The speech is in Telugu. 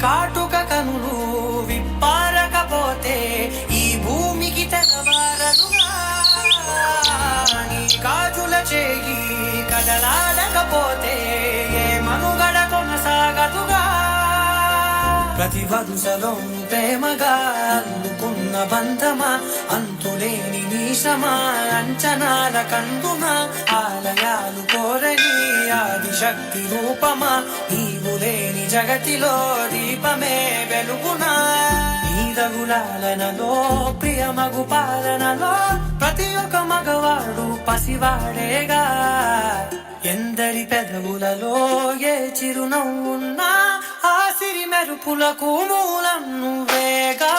కాటుక కనులు విప్పారకపోతే ఈ భూమికి తెరవారదుగా. నీ గాజుల చేయి కదలాడకపోతే ఏ మనుగడ కొనసాగదుగా. ప్రతి వరుసలో ప్రేమగా అల్లుకున్న బంధమా, అంతులేని నీశమా, అంచనాల కందుమా, ఆలయాలు కోరని ఆదిశక్తి రూపమా, నీవు లేని జగతిలో దీపమే వెలుగునా. నీదగులాలనలో ప్రియమగు పాలనలో ప్రతి ఒక్క మగవాడు పసివాడేగా. ఎందరి పెదవులలో ఏ చిరునవ్వున్నా ఆ సిరి మెరుపులకు మూలం నువ్వేగా.